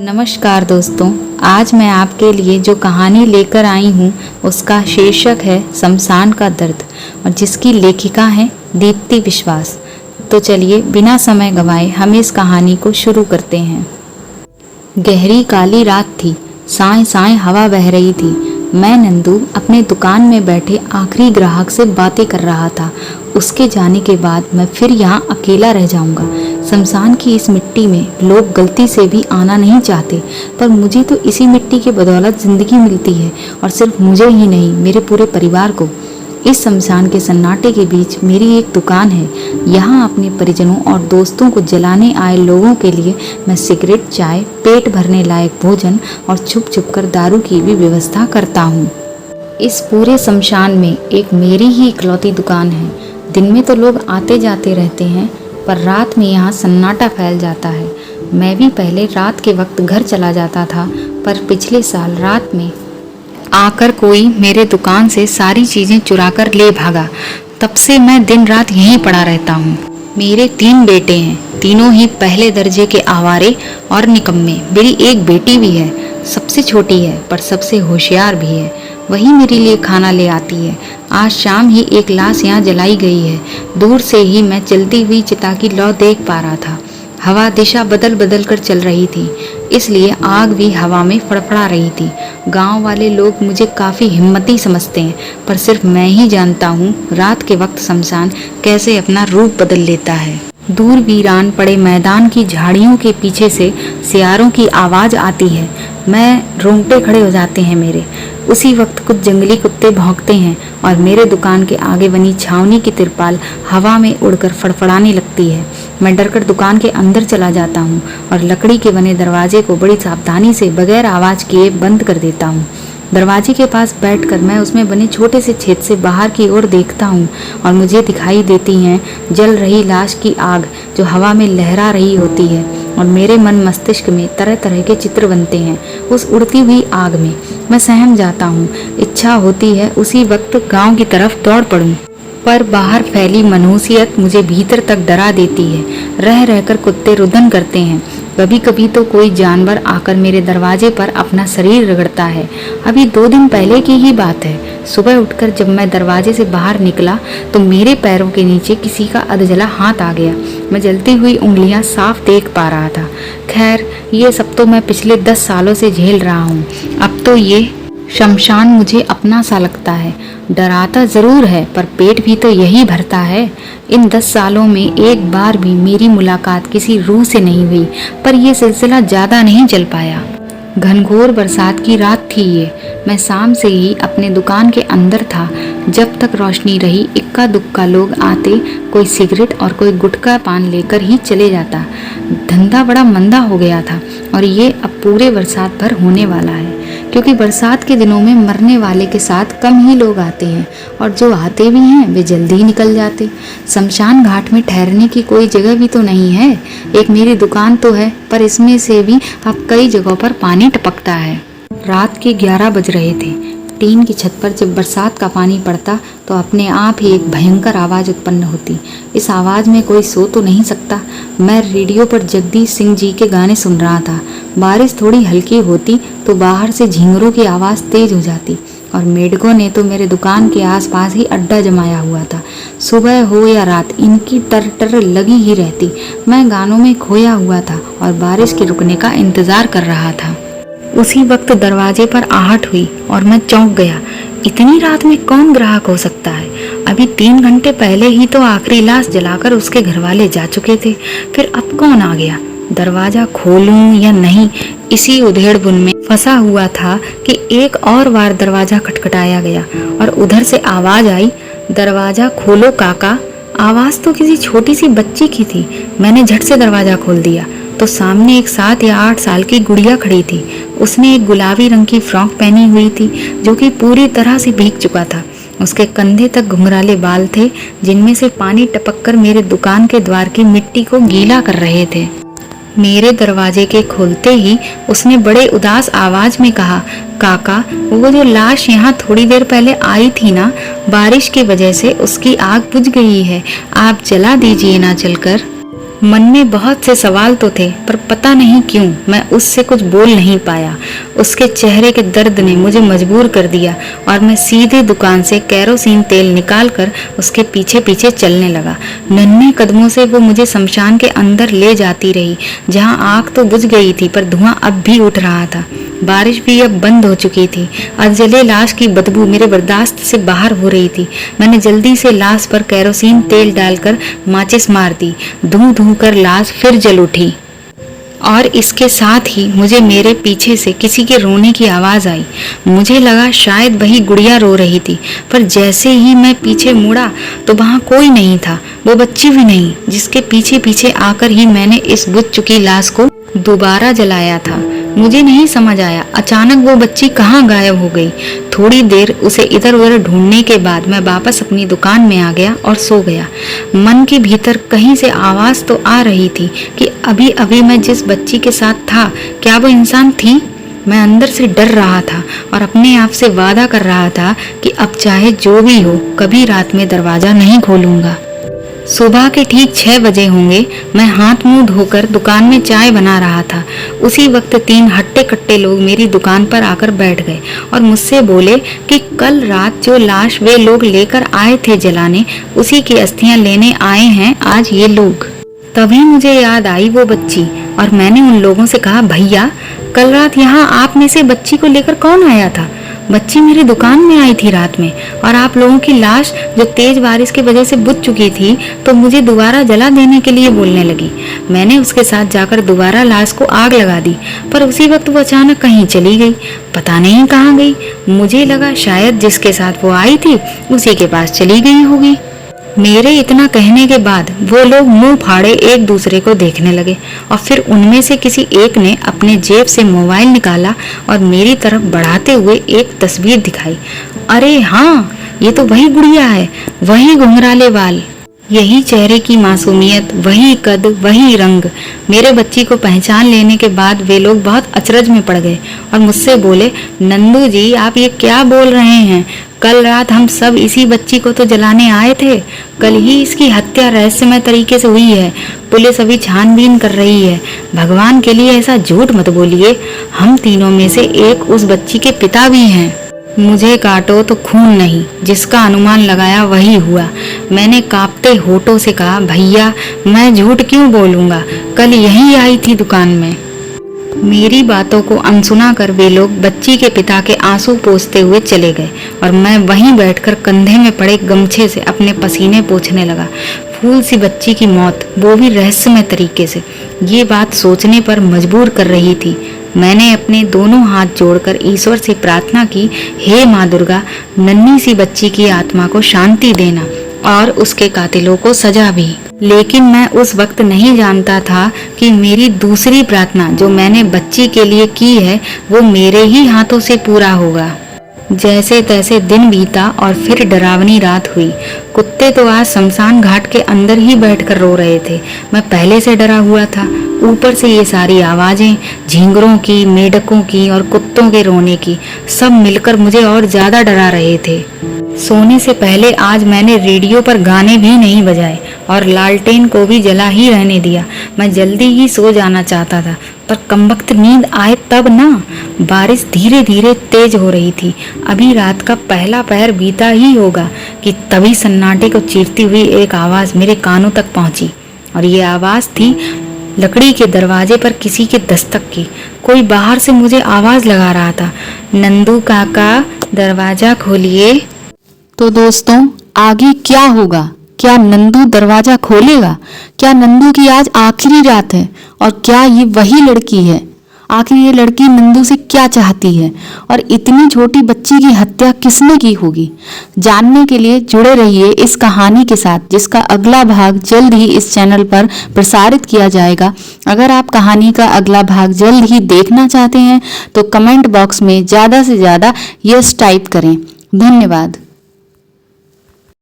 नमस्कार दोस्तों, आज मैं आपके लिए जो कहानी लेकर आई हूँ उसका शीर्षक है शमशान का दर्द और जिसकी लेखिका है दीप्ति विश्वास। तो चलिए बिना समय गंवाए हम इस कहानी को शुरू करते हैं। गहरी काली रात थी, साए साए हवा बह रही थी। मैं नंदू अपने दुकान में बैठे आखिरी ग्राहक से बातें कर रहा था। उसके जाने के बाद मैं फिर यहाँ अकेला रह जाऊंगा। शमशान की इस मिट्टी में लोग गलती से भी आना नहीं चाहते, पर मुझे तो इसी मिट्टी के बदौलत जिंदगी मिलती है, और सिर्फ मुझे ही नहीं, मेरे पूरे परिवार को। इस शमशान के सन्नाटे के बीच मेरी एक दुकान है। यहाँ अपने परिजनों और दोस्तों को जलाने आए लोगों के लिए मैं सिगरेट, चाय, पेट भरने लायक भोजन और छुप छुप कर दारू की भी व्यवस्था करता हूँ। इस पूरे शमशान में एक मेरी ही इकलौती दुकान है। दिन में तो लोग आते जाते रहते हैं, पर रात में यहाँ सन्नाटा फैल जाता है। मैं भी पहले रात के वक्त घर चला जाता था, पर पिछले साल रात में आकर कोई मेरे दुकान से सारी चीज़ें चुरा कर ले भागा। तब से मैं दिन रात यहीं पड़ा रहता हूँ। मेरे 3 बेटे हैं, तीनों ही पहले दर्जे के आवारे और निकम्मे। मेरी एक बेटी भी है, सबसे छोटी है पर सबसे होशियार भी है। वही मेरे लिए खाना ले आती है। आज शाम ही एक लाश यहाँ जलाई गई है। दूर से ही मैं चलती हुई चिता की लौ देख पा रहा था। हवा दिशा बदल बदल कर चल रही थी, इसलिए आग भी हवा में फड़फड़ा रही थी। गांव वाले लोग मुझे काफ़ी हिम्मती समझते हैं, पर सिर्फ मैं ही जानता हूँ रात के वक्त शमशान कैसे अपना रूप बदल लेता है। दूर वीरान पड़े मैदान की झाड़ियों के पीछे से सियारों की आवाज़ आती है। मैं रोंगटे खड़े हो जाते हैं मेरे। उसी वक्त कुछ जंगली कुत्ते भौंकते हैं और मेरे दुकान के आगे बनी छावनी की तिरपाल हवा में उड़कर फड़फड़ाने लगती है। मैं डरकर दुकान के अंदर चला जाता हूँ और लकड़ी के बने दरवाजे को बड़ी सावधानी से बगैर आवाज़ किए बंद कर देता हूँ। दरवाजे के पास बैठकर मैं उसमें बने छोटे से छेद से बाहर की ओर देखता हूँ और मुझे दिखाई देती हैं जल रही लाश की आग जो हवा में लहरा रही होती है, और मेरे मन मस्तिष्क में तरह तरह के चित्र बनते हैं। उस उड़ती हुई आग में मैं सहम जाता हूँ। इच्छा होती है उसी वक्त गांव की तरफ दौड़ पड़ूं, पर बाहर फैली मनहूसियत मुझे भीतर तक डरा देती है। रह रहकर कुत्ते रुदन करते हैं। कभी कभी तो कोई जानवर आकर मेरे दरवाजे पर अपना शरीर रगड़ता है। अभी 2 दिन पहले की ही बात है। सुबह उठकर जब मैं दरवाजे से बाहर निकला तो मेरे पैरों के नीचे किसी का अधजला हाथ आ गया। मैं जलती हुई उंगलियां साफ देख पा रहा था। खैर, ये सब तो मैं पिछले 10 सालों से झेल रहा हूँ। अब तो ये शमशान मुझे अपना सा लगता है। डराता जरूर है, पर पेट भी तो यही भरता है। इन 10 सालों में एक बार भी मेरी मुलाकात किसी रूह से नहीं हुई, पर यह सिलसिला ज़्यादा नहीं चल पाया। घनघोर बरसात की रात थी ये। मैं शाम से ही अपने दुकान के अंदर था। जब तक रोशनी रही, इक्का दुक्का लोग आते, कोई सिगरेट और कोई गुटखा पान लेकर ही चले जाता। धंधा बड़ा मंदा हो गया था, और ये अब पूरे बरसात भर होने वाला है, क्योंकि बरसात के दिनों में मरने वाले के साथ कम ही लोग आते हैं, और जो आते भी हैं वे जल्दी ही निकल जाते। शमशान घाट में ठहरने की कोई जगह भी तो नहीं है। एक मेरी दुकान तो है, पर इसमें से भी अब कई जगहों पर पानी टपकता है। रात के 11 बज रहे थे। टीन की छत पर जब बरसात का पानी पड़ता तो अपने आप ही एक भयंकर आवाज़ उत्पन्न होती। इस आवाज़ में कोई सो तो नहीं सकता। मैं रेडियो पर जगदीश सिंह जी के गाने सुन रहा था। बारिश थोड़ी हल्की होती तो बाहर से झींगरों की आवाज़ तेज हो जाती, और मेढकों ने तो मेरे दुकान के आसपास ही अड्डा जमाया हुआ था। सुबह हो या रात इनकी टर लगी ही रहती। मैं गानों में खोया हुआ था और बारिश के रुकने का इंतज़ार कर रहा था। उसी वक्त दरवाजे पर आहट हुई और मैं चौंक गया। इतनी रात में कौन ग्राहक हो सकता है? अभी 3 घंटे पहले ही तो आखिरी लाश जलाकर उसके घरवाले जा चुके थे। फिर अब कौन आ गया? दरवाजा खोलूं या नहीं, इसी उधेड़-बुन में फंसा हुआ था कि एक और बार दरवाजा खटखटाया गया और उधर से आवाज आई, दरवाजा खोलो काका। आवाज तो किसी छोटी सी बच्ची की थी। मैंने झट से दरवाजा खोल दिया तो सामने एक 7 या 8 साल की गुड़िया खड़ी थी। उसने एक गुलाबी रंग की फ्रॉक पहनी हुई थी जो कि पूरी तरह से भीग चुका था। उसके कंधे तक घुंघराले बाल थे, जिनमें से पानी टपककर मेरे दुकान के द्वार की मिट्टी को गीला कर रहे थे। मेरे दरवाजे के खोलते ही उसने बड़े उदास आवाज में कहा, काका, वो जो लाश यहाँ थोड़ी देर पहले आई थी ना, बारिश की वजह से उसकी आग बुझ गई है, आप जला दीजिए ना चलकर। मन में बहुत से सवाल तो थे, पर पता नहीं क्यों मैं उससे कुछ बोल नहीं पाया। उसके चेहरे के दर्द ने मुझे मजबूर कर दिया और मैं सीधे दुकान से केरोसिन तेल निकालकर उसके पीछे पीछे चलने लगा। नन्हे कदमों से वो मुझे शमशान के अंदर ले जाती रही, जहाँ आग तो बुझ गई थी पर धुआं अब भी उठ रहा था। बारिश भी अब बंद हो चुकी थी और जले लाश की बदबू मेरे बर्दाश्त से बाहर हो रही थी। मैंने जल्दी से लाश पर केरोसिन तेल डालकर माचिस मार दी। धूं धूं कर लाश फिर जल उठी और इसके साथ ही मुझे मेरे पीछे से किसी के रोने की आवाज़ आई। मुझे लगा शायद वही गुड़िया रो रही थी, पर जैसे ही मैं पीछे मुड़ा तो वहाँ कोई नहीं था, वो बच्ची भी नहीं, जिसके पीछे पीछे आकर ही मैंने इस बुझ चुकी लाश को दोबारा जलाया था। मुझे नहीं समझ आया अचानक वो बच्ची कहाँ गायब हो गई। थोड़ी देर उसे इधर उधर ढूंढने के बाद मैं वापस अपनी दुकान में आ गया और सो गया। मन के भीतर कहीं से आवाज़ तो आ रही थी कि अभी अभी मैं जिस बच्ची के साथ था, क्या वो इंसान थी? मैं अंदर से डर रहा था और अपने आप से वादा कर रहा था कि अब चाहे जो भी हो, कभी रात में दरवाज़ा नहीं खोलूंगा। सुबह के ठीक 6 बजे होंगे। मैं हाथ मुंह धोकर दुकान में चाय बना रहा था। उसी वक्त 3 हट्टे कट्टे लोग मेरी दुकान पर आकर बैठ गए और मुझसे बोले कि कल रात जो लाश वे लोग लेकर आए थे जलाने, उसी की अस्थियां लेने आए हैं आज ये लोग। तभी मुझे याद आई वो बच्ची और मैंने उन लोगों से कहा, भैया कल रात यहाँ आप में से बच्ची को लेकर कौन आया था? बच्ची मेरी दुकान में आई थी रात में और आप लोगों की लाश जो तेज बारिश की वजह से बुझ चुकी थी तो मुझे दोबारा जला देने के लिए बोलने लगी। मैंने उसके साथ जाकर दोबारा लाश को आग लगा दी, पर उसी वक्त वो अचानक कहीं चली गई। पता नहीं कहाँ गई। मुझे लगा शायद जिसके साथ वो आई थी उसी के पास चली गई होगी। मेरे इतना कहने के बाद वो लोग मुंह फाड़े एक दूसरे को देखने लगे और फिर उनमें से किसी एक ने अपने जेब से मोबाइल निकाला और मेरी तरफ बढ़ाते हुए एक तस्वीर दिखाई। अरे हाँ, ये तो वही गुड़िया है, वही घुंघराले बाल, यही चेहरे की मासूमियत, वही कद, वही रंग। मेरे बच्ची को पहचान लेने के बाद वे लोग बहुत अचरज में पड़ गए और मुझसे बोले, नंदू जी आप ये क्या बोल रहे हैं? कल रात हम सब इसी बच्ची को तो जलाने आए थे। कल ही इसकी हत्या रहस्यमय तरीके से हुई है। पुलिस अभी छानबीन कर रही है। भगवान के लिए ऐसा झूठ मत बोलिए। हम तीनों में से एक उस बच्ची के पिता भी हैं। मुझे काटो तो खून नहीं, जिसका अनुमान लगाया वही हुआ। मैंने कांपते होठों से कहा, भैया मैं झूठ क्यों बोलूँगा, कल यही आई थी दुकान में। मेरी बातों को अनसुना कर वे लोग बच्ची के पिता के आंसू पोंछते हुए चले गए और मैं वहीं बैठकर कंधे में पड़े गमछे से अपने पसीने पोंछने लगा। फूल सी बच्ची की मौत, वो भी रहस्यमय तरीके से, ये बात सोचने पर मजबूर कर रही थी। मैंने अपने दोनों हाथ जोड़कर ईश्वर से प्रार्थना की, हे माँ दुर्गा, नन्ही सी बच्ची की आत्मा को शांति देना और उसके कातिलों को सजा भी। लेकिन मैं उस वक्त नहीं जानता था कि मेरी दूसरी प्रार्थना जो मैंने बच्ची के लिए की है वो मेरे ही हाथों से पूरा होगा। जैसे तैसे दिन बीता और फिर डरावनी रात हुई। कुत्ते तो आज शमशान घाट के अंदर ही बैठकर रो रहे थे। मैं पहले से डरा हुआ था, ऊपर से ये सारी आवाजें, झींगरों की, मेढकों की और कुत्तों के रोने की, सब मिलकर मुझे और ज्यादा डरा रहे थे। सोने से पहले आज मैंने रेडियो पर गाने भी नहीं बजाए और लालटेन को भी जला ही रहने दिया। मैं जल्दी ही सो जाना चाहता था, पर कमबख्त नींद आए तब ना। बारिश धीरे धीरे तेज हो रही थी। अभी रात का पहला पहर बीता ही होगा कि तभी सन्नाटे को चीरती हुई एक आवाज़ मेरे कानों तक पहुंची और ये आवाज़ थी लकड़ी के दरवाजे पर किसी के दस्तक की। कोई बाहर से मुझे आवाज़ लगा रहा था, नंदू काका दरवाज़ा खोलिए। तो दोस्तों आगे क्या होगा? क्या नंदू दरवाजा खोलेगा? क्या नंदू की आज आखिरी रात है? और क्या ये वही लड़की है? आखिर ये लड़की नंदू से क्या चाहती है? और इतनी छोटी बच्ची की हत्या किसने की होगी? जानने के लिए जुड़े रहिए इस कहानी के साथ, जिसका अगला भाग जल्द ही इस चैनल पर प्रसारित किया जाएगा। अगर आप कहानी का अगला भाग जल्द ही देखना चाहते हैं तो कमेंट बॉक्स में ज़्यादा से ज़्यादा यस टाइप करें। धन्यवाद।